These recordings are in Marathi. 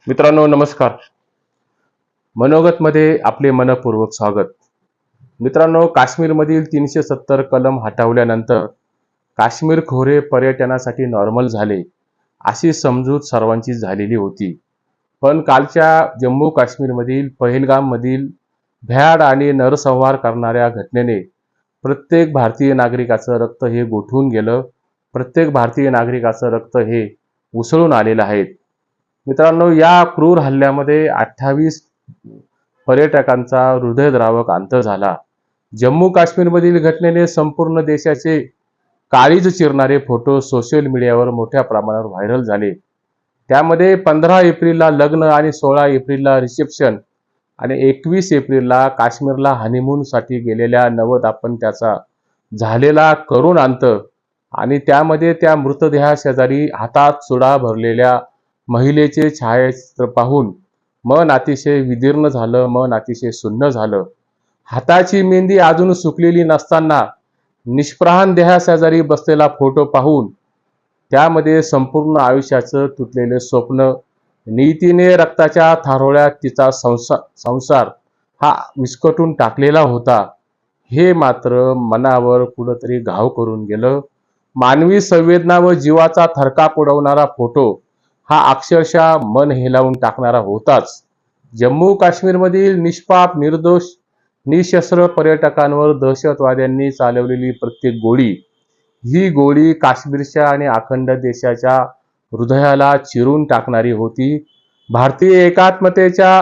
मित्रांनो नमस्कार. मनोगतमध्ये आपले मनपूर्वक स्वागत. मित्रांनो, काश्मीरमधील 370 कलम हटवल्यानंतर काश्मीर खोरे पर्यटनासाठी नॉर्मल झाले अशी समजूत सर्वांची झालेली होती. पण कालच्या जम्मू काश्मीरमधील पहलगाममधील भ्याड आणि नरसंहार करणाऱ्या घटनेने प्रत्येक भारतीय नागरिकाचं रक्त हे गोठून गेलं. प्रत्येक भारतीय नागरिकाचं रक्त हे उसळून आलेलं आहे. मित्रांनो, या क्रूर हल्ल्यामध्ये 28 पर्यटकांचा हृदयद्रावक अंत झाला. जम्मू काश्मीरमधील घटनेने संपूर्ण देशाचे काळीज चिरणारे फोटो सोशल मीडियावर मोठ्या प्रमाणावर व्हायरल झाले. त्यामध्ये 15 एप्रिलला लग्न आणि 16 एप्रिलला रिसेप्शन आणि 21 एप्रिलला काश्मीरला हनीमूनसाठी गेलेल्या नवदाम्पत्याचा झालेला करुण अंत आणि त्यामध्ये त्या मृतदेहाशेजारी हातात चुडा भरलेल्या महिलेचे छायाचित्र पाहून मन अतिशय विदीर्ण झालं, मन अतिशय सुन्न झालं. हाताची मेहंदी अजून सुकलेली नसताना निष्प्राण देहाशेजारी बसलेला फोटो पाहून त्यामध्ये संपूर्ण आयुष्याचं तुटलेले स्वप्न, नीतीने रक्ताच्या थारोळ्यात तिचा संसार हा विस्कटून टाकलेला होता, हे मात्र मनावर कुठंतरी घाव करून गेलं. मानवी संवेदना व जीवाचा थरकाप उडवणारा फोटो हा अक्षरशः मन हेलावून टाकणारा होताच. जम्मू काश्मीरमधील निष्पाप निर्दोष निशस्त्र पर्यटकांवर दहशतवाद्यांनी चालवलेली प्रत्येक गोळी ही गोळी काश्मीरच्या आणि अखंड देशाच्या हृदयाला चिरून टाकणारी होती. भारतीय एकात्मतेच्या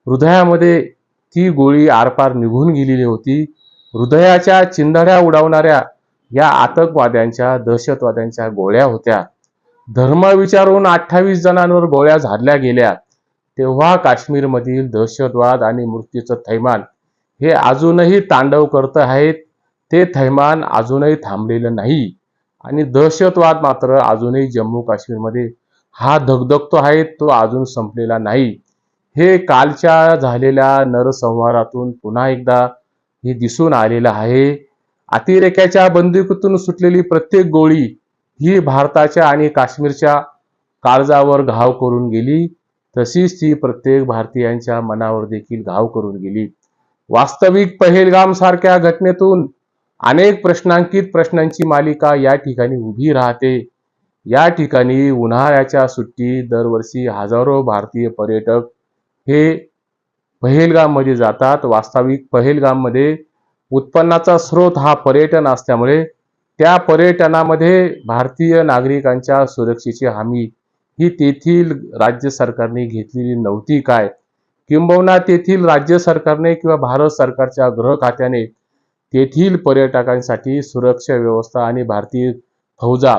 हृदयामध्ये ती गोळी आरपार निघून गेलेली होती. हृदयाच्या चिंधड्या उडवणाऱ्या या आतंकवाद्यांच्या दहशतवाद्यांच्या गोळ्या होत्या. धर्म विचारून 28 जणांवर गोळ्या झाडल्या गेल्या. तेव्हा काश्मीरमधील दहशतवाद आणि मृत्यूचं थैमान हे अजूनही तांडव करत आहेत. ते थैमान अजूनही थांबलेलं नाही आणि दहशतवाद मात्र अजूनही जम्मू काश्मीरमध्ये हा धगधगतो आहे, तो अजून संपलेला नाही. हे कालच्या झालेल्या नरसंहारातून पुन्हा एकदा हे दिसून आलेलं आहे. अतिरेक्याच्या बंदुकीतून सुटलेली प्रत्येक गोळी ही भारताच्या आणि काश्मीरच्या काळजावर घाव करून गेली, तशीच ती प्रत्येक भारतीयांच्या मनावर देखील घाव करून गेली. वास्तविक पहलगाम सारख्या घटनेतून अनेक प्रश्नांकित प्रश्नांची मालिका या ठिकाणी उभी राहते. या ठिकाणी उन्हाळ्याच्या सुट्टीत दरवर्षी हजारो भारतीय पर्यटक हे पहलगाममध्ये जातात. वास्तविक पहलगाममध्ये उत्पन्नाचा स्रोत हा पर्यटन असल्यामुळे त्या पर्यटनामध्ये भारतीय नागरिकांच्या सुरक्षेची हमी ही तेथील राज्य सरकारने घेतलेली नव्हती काय, किंबहुना तेथील राज्य सरकारने किंवा भारत सरकारच्या गृह खात्याने तेथील पर्यटकांसाठी सुरक्षा व्यवस्था आणि भारतीय फौजा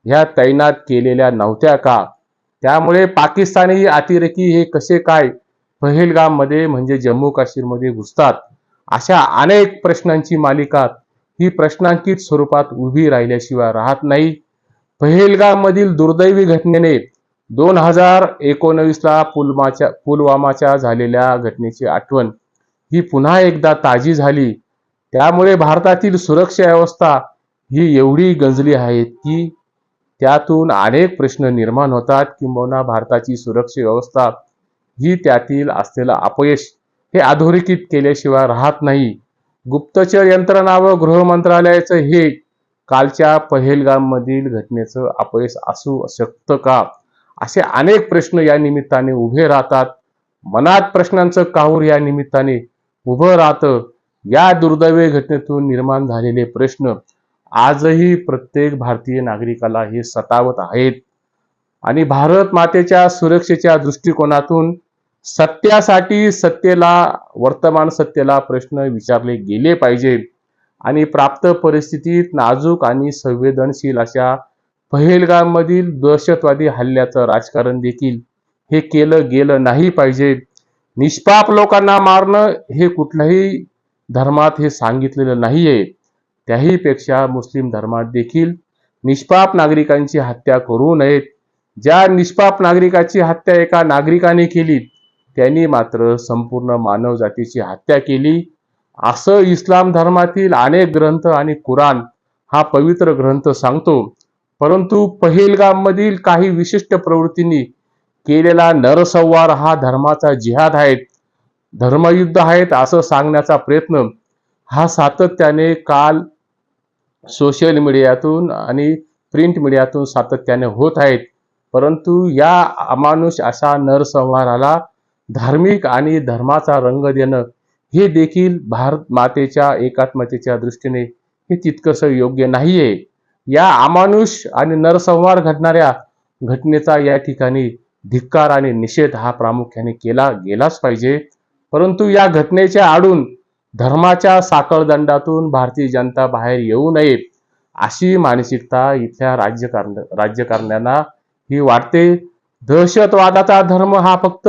ह्या तैनात केलेल्या नव्हत्या का? त्यामुळे पाकिस्तानी अतिरेकी हे कसे काय पहलगाममध्ये म्हणजे जम्मू काश्मीरमध्ये घुसतात, अशा अनेक प्रश्नांची मालिका ही प्रश्नांकित स्वरूपात उभी राहिल्याशिवाय राहत नाही. पहलगाम मधील दुर्दैवी घटनेने 2019ला पुलवामाच्या झालेल्या घटनेची आठवण ही पुन्हा एकदा ताजी झाली. त्यामुळे भारतातील सुरक्षा व्यवस्था ही एवढी गंजली आहे की त्यातून अनेक प्रश्न निर्माण होतात, किंबहुना भारताची सुरक्षा व्यवस्था ही त्यातील असलेलं अपयश हे अधोरेखित केल्याशिवाय राहत नाही. गुप्तचर यंत्रणा व गृह मंत्रालयाचं हे कालच्या पहलगाम मधील घटनेचं अपयश असू शकतं का, असे अनेक प्रश्न या निमित्ताने उभे राहतात. मनात प्रश्नांचं काहूर या निमित्ताने उभं राहतं. या दुर्दैवी घटनेतून निर्माण झालेले प्रश्न आजही प्रत्येक भारतीय नागरिकाला हे सतावत आहेत आणि भारत मातेच्या सुरक्षेच्या दृष्टिकोनातून सत्यासाठी वर्तमान सत्तेला प्रश्न विचारले गेले पाहिजे आणि प्राप्त परिस्थितीत नाजूक आणि संवेदनशील अशा पहलगाम मधील दहशतवादी हल्ल्याचं राजकारण देखील हे केलं गेलं नाही पाहिजे. निष्पाप लोकांना मारणं हे कुठल्याही धर्मात हे सांगितलेलं नाहीये. त्याही पेक्षा मुस्लिम धर्मात देखील निष्पाप नागरिकांची हत्या करू नयेत. ज्या निष्पाप नागरिकाची हत्या एका नागरिकाने केली त्यांनी मात्र संपूर्ण मानव जातीची हत्या केली, असं इस्लाम धर्मातील अनेक ग्रंथ आणि कुराण हा पवित्र ग्रंथ सांगतो. परंतु पहलगाम मधील काही विशिष्ट प्रवृत्तींनी केलेला नरसंहार हा धर्माचा जिहाद आहे, धर्मयुद्ध आहेत असं सांगण्याचा प्रयत्न हा सातत्याने काल सोशल मीडियातून आणि प्रिंट मीडियातून सातत्याने होत आहेत. परंतु या अमानुष अशा नरसंहाराला धार्मिक आणि धर्माचा रंग देणं हे देखील भारत मातेच्या एकात्मतेच्या दृष्टीने हे तितकंसं योग्य नाहीये. या अमानुष आणि नरसंहार घडणाऱ्या घटनेचा या ठिकाणी धिक्कार आणि निषेध हा प्रामुख्याने केला गेलाच पाहिजे. परंतु या घटनेच्या आडून धर्माच्या साखळदंडातून भारतीय जनता बाहेर येऊ नये अशी मानसिकता इथल्या राज्यकारण्यांना ही वाटते. दहशतवादाचा धर्म हा फक्त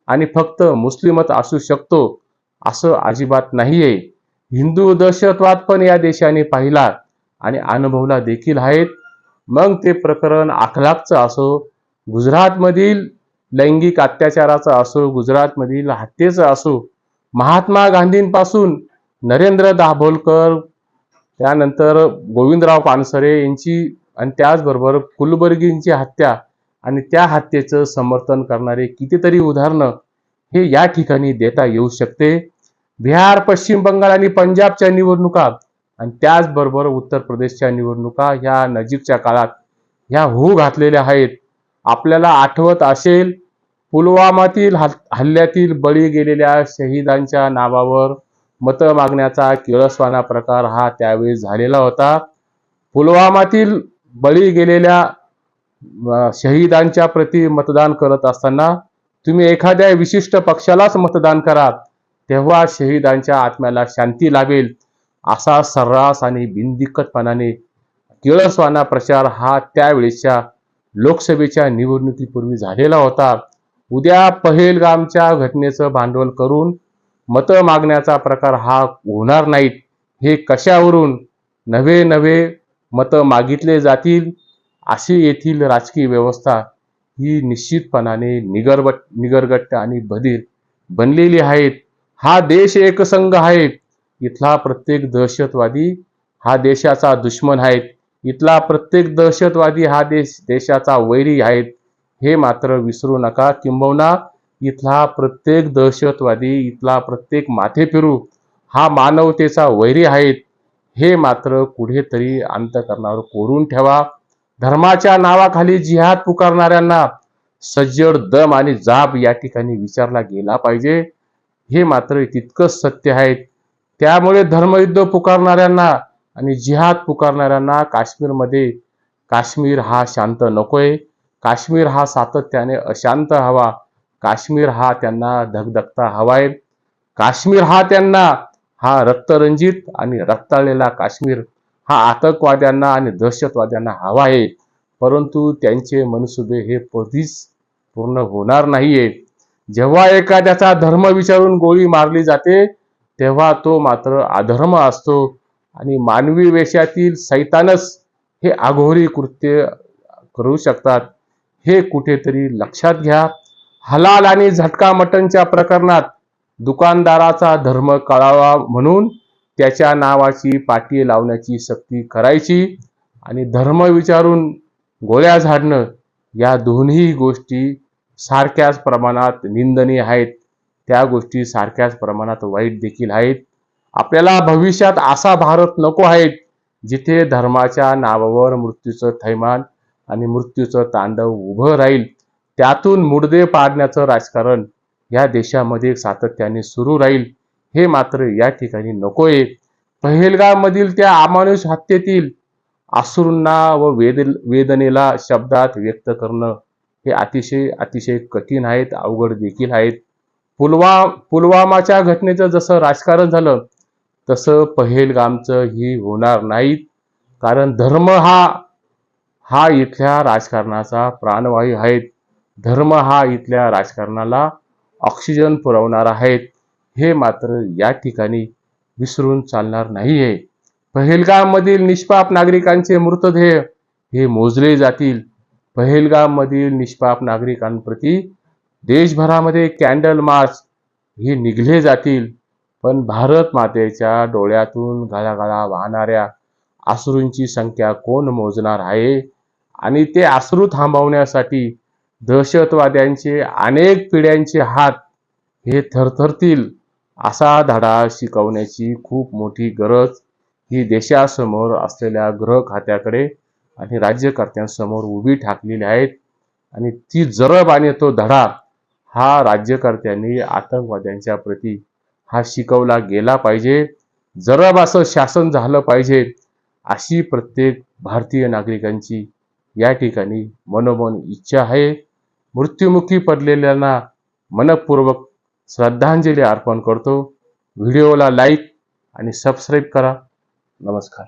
आणि फक्त मुस्लिमच असू शकतो असं अजिबात नाहीये. हिंदू दहशतवाद पण या देशाने पाहिला आणि अनुभवला देखील आहेत. मग ते प्रकरण अखलाकचं असो, गुजरातमधील लैंगिक अत्याचाराचं असो, गुजरातमधील हत्येचं असो, महात्मा गांधींपासून नरेंद्र दाभोलकर, त्यानंतर गोविंदराव पानसरे यांची आणि त्याचबरोबर कुलबर्गींची हत्या आणि त्या हत्येचं समर्थन करणारे कितीतरी उदाहरणं हे या ठिकाणी देता येऊ शकते. बिहार, पश्चिम बंगाल आणि पंजाबच्या निवडणुका आणि त्याचबरोबर उत्तर प्रदेशच्या निवडणुका ह्या नजीकच्या काळात ह्या होऊ घातलेल्या आहेत. आपल्याला आठवत असेल, पुलवामातील हल्ल्यातील बळी गेलेल्या शहीदांच्या नावावर मतं मागण्याचा किळसवाना प्रकार हा त्यावेळी झालेला होता. पुलवामातील बळी गेलेल्या शहीदांच्या प्रती मतदान करत असताना तुम्ही एखाद्या विशिष्ट पक्षालाच मतदान करा, तेव्हा शहीदांच्या आत्म्याला शांती लाभेल असा सर्रास आणि बिनदिक्कतपणाने किळसवाना प्रचार हा त्यावेळेच्या लोकसभेच्या निवडणुकीपूर्वी झालेला होता. उद्या पहेलगामच्या घटनेचं भांडवल करून मतं मागण्याचा प्रकार हा होणार नाहीत. हे कशावरून नवे मतं मागितले जातील अशी येथील राजकीय व्यवस्था ही निश्चितपणाने निगरगट्ट आणि बधीर बनलेली आहेत. हा देश एकसंघ आहे. इथला प्रत्येक दहशतवादी हा देशाचा दुश्मन आहे. इथला प्रत्येक दहशतवादी हा देशाचा वैरी आहे. हे मात्र विसरू नका. किंबहुना इथला प्रत्येक दहशतवादी, इथला प्रत्येक माथेफिरू हा मानवतेचा वैरी आहे. हे मात्र कुठेतरी अंतःकरणावर कोरून ठेवा. धर्माच्या नावाखाली जिहाद पुकारणाऱ्यांना सज्जड दम आणि जाब या ठिकाणी विचारला गेला पाहिजे. हे मात्र तितकंच सत्य आहे. त्यामुळे धर्मयुद्ध पुकारणाऱ्यांना आणि जिहाद पुकारणाऱ्यांना काश्मीर हा शांत नकोय. काश्मीर हा सातत्याने अशांत हवा. काश्मीर हा त्यांना धगधगता हवाय. काश्मीर हा त्यांना हा रक्तरंजित आणि रक्ताळलेला काश्मीर हा आतंकवाद्यांना आणि दहशतवाद्यांना हवा आहे. परंतु त्यांचे मनसुबे हे कधीच पूर्ण होणार नाहीये. जेव्हा एखाद्याचा धर्म विचारून गोळी मारली जाते तेव्हा तो मात्र अधर्म असतो आणि मानवी वेशातील सैतानच हे अघोरी कृत्य करू शकतात. हे कुठेतरी लक्षात घ्या. हलाल आणि झटका मटनच्या प्रकरणात दुकानदाराचा धर्म कळावा म्हणून त्याच्या नावाची पाटी लावण्याची सक्ती करायची आणि धर्म विचारून गोळ्या झाडणं या दोन्ही गोष्टी सारख्याच प्रमाणात निंदनीय आहेत. त्या गोष्टी सारख्याच प्रमाणात वाईट देखील आहेत. आपल्याला भविष्यात असा भारत नको आहे जिथे धर्माच्या नावावर मृत्यूचं थैमान आणि मृत्यूचं तांडव उभं राहील. त्यातून मुडदे पाडण्याचं राजकारण या देशामध्ये सातत्याने सुरू राहील. हे मात्र या ठिकाणी नकोय. पहेलगाममधील त्या अमानुष हत्येतील अश्रूंना व वेदनेला शब्दात व्यक्त करणं हे अतिशय कठीण आहेत, अवघड देखील आहेत. पुलवामाच्या घटनेचं जसं राजकारण झालं तसं पहेलगामचं ही होणार नाहीत. कारण धर्म हा इथल्या राजकारणाचा प्राणवायू आहे. धर्म हा इथल्या राजकारणाला ऑक्सिजन पुरवणारा आहे. हे मात्र या ठिकाणी विसरून चालणार नाहीये. पहेलगाममधील निष्पाप नागरिकांचे मृतदेह हे मोजले जातील. पहेलगाममधील निष्पाप नागरिकांप्रती देशभरामध्ये कॅन्डल मार्च हे निघले जातील. पण भारत मातेच्या डोळ्यातून गळागळा वाहणाऱ्या अश्रूंची संख्या कोण मोजणार आहे? आणि ते अश्रू थांबवण्यासाठी दहशतवाद्यांचे अनेक पिढ्यांचे हात हे थरथरतील असा धडा शिकवण्याची खूप मोठी गरज ही देशासमोर असलेल्या गृह खात्याकडे आणि राज्यकर्त्यांसमोर उभी ठाकलेली आहेत. आणि ती जरब आणि तो धडा हा राज्यकर्त्यांनी आतंकवाद्यांच्या प्रती हा शिकवला गेला पाहिजे. जरब असं शासन झालं पाहिजे अशी प्रत्येक भारतीय नागरिकांची या ठिकाणी मनोमन इच्छा आहे. मृत्युमुखी पडलेल्यांना मनपूर्वक श्रद्धांजली अर्पण करतो. व्हिडिओला लाईक आणि सबस्क्राईब करा. नमस्कार.